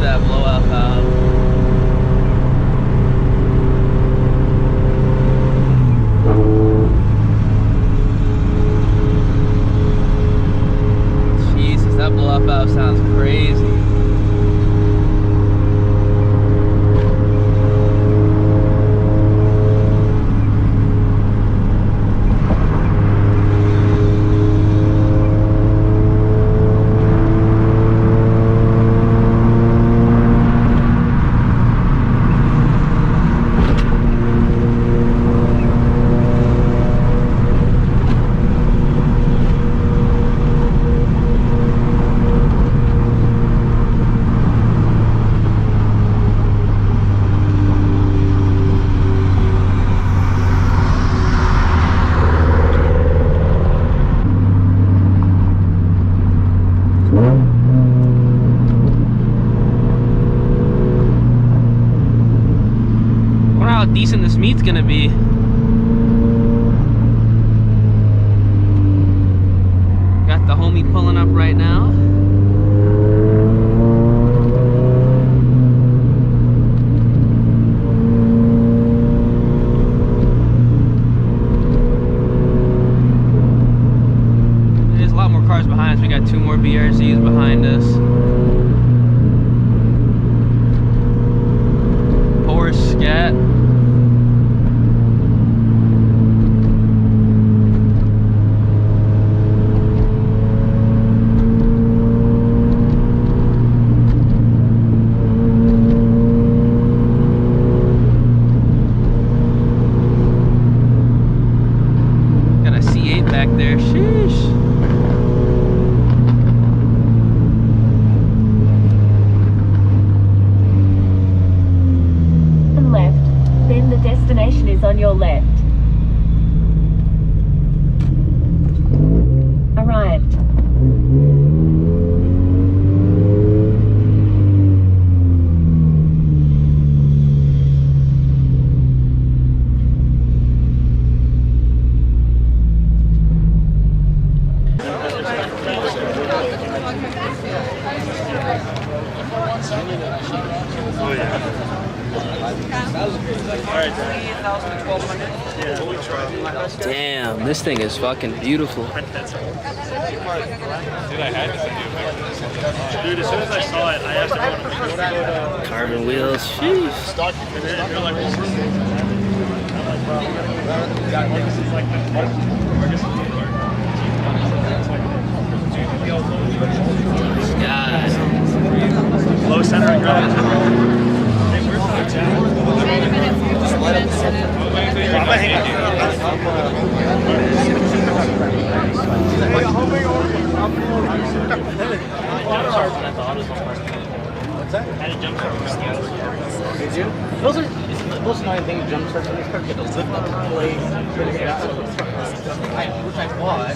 that blowout valve. Jesus, that blowout valve sounds crazy. Decent this meat's gonna be. Got the homie pulling up right now. There's a lot more cars behind us. We got 2 more BRZs behind us. Poor scat. Back there, sheesh. And left, then the destination is on your left. Arrived. Damn, this thing is fucking beautiful. Dude, I had to send you a picture. Dude, as soon as I saw it, I asked everyone to go to Carbon wheels, sheesh. God. Low center and gravity. What's that? Had a jump start with skills. Did you? Those are most annoying things. Jump starts in this car get to lift up the blade. Which I bought. I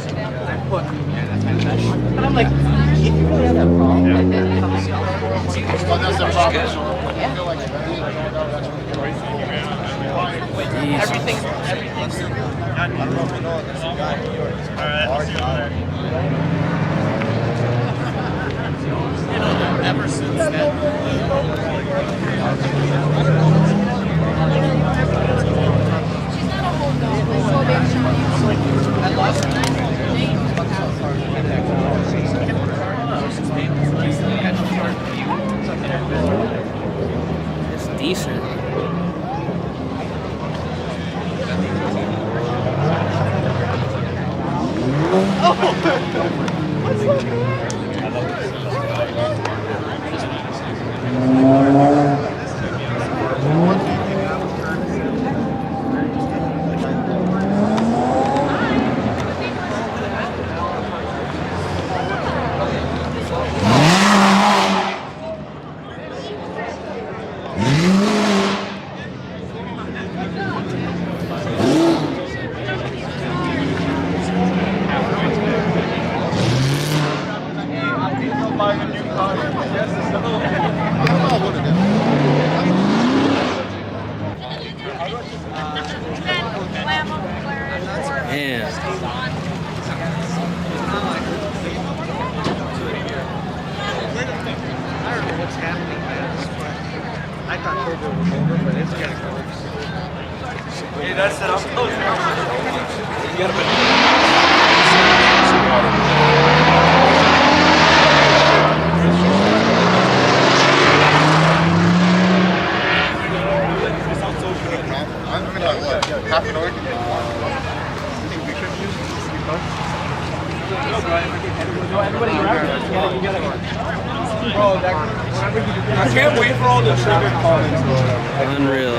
put. Yeah, that's my mesh. But I'm like, if you really have that problem, like that, that's the problem. Everything. I don't know if you know this guy in New York. Alright, I'll see you there. Ever since then. It's decent. What's happening, man? got colder and colder, but it's getting cold. Hey, that's it. I'm close. You gotta put I'm gonna what? Half an hour? You think we should use no, everybody grab it. You gotta bro, I can't wait for all the trigger comments, bro. Unreal.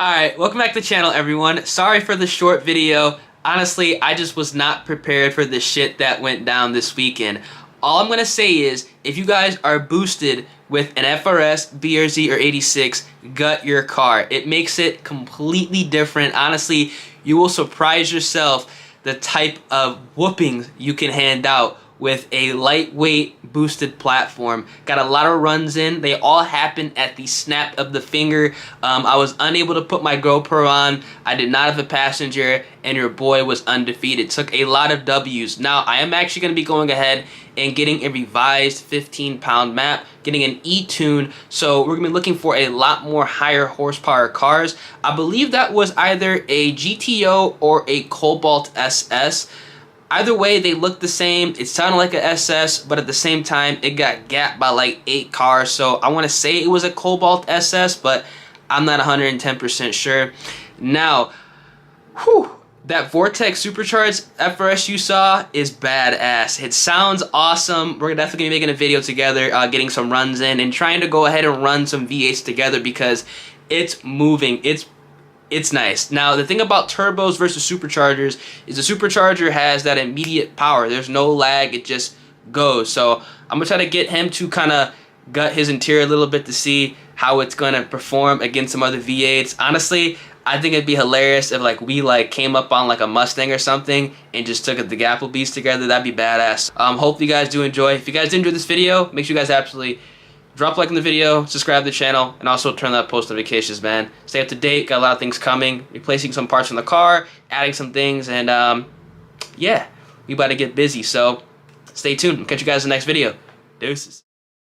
Alright, welcome back to the channel, everyone. Sorry for the short video. Honestly, I just was not prepared for the shit that went down this weekend. All I'm gonna say is, if you guys are boosted with an FRS, BRZ, or 86, gut your car. It makes it completely different. Honestly, you will surprise yourself the type of whoopings you can hand out with a lightweight boosted platform. Got a lot of runs in. They all happened at the snap of the finger. I was unable to put my GoPro on. I did not have a passenger, and your boy was undefeated. Took a lot of W's. Now, I am actually going to be going ahead and getting a revised 15-pound map, getting an E-tune, so we're going to be looking for a lot more higher horsepower cars. I believe that was either a GTO or a Cobalt SS. Either way, they look the same. It sounded like a SS, but at the same time, it got gapped by like 8 cars. So I want to say it was a Cobalt SS, but I'm not 110% sure. Now, whew, that Vortex Supercharged FRS you saw is badass. It sounds awesome. We're definitely going to be making a video together, getting some runs in, and trying to go ahead and run some V8s together because it's moving. It's nice. Now, the thing about turbos versus superchargers is the supercharger has that immediate power. There's no lag. It just goes. So I'm going to try to get him to kind of gut his interior a little bit to see how it's going to perform against some other V8s. Honestly, I think it'd be hilarious if we came up on like a Mustang or something and just took the Gapplebees together. That'd be badass. Hope you guys do enjoy. If you guys did enjoy this video, make sure you guys absolutely drop a like on the video, subscribe to the channel, and also turn on post notifications, man. Stay up to date, got a lot of things coming, replacing some parts from the car, adding some things, and yeah, we about to get busy, so stay tuned. I'll catch you guys in the next video. Deuces.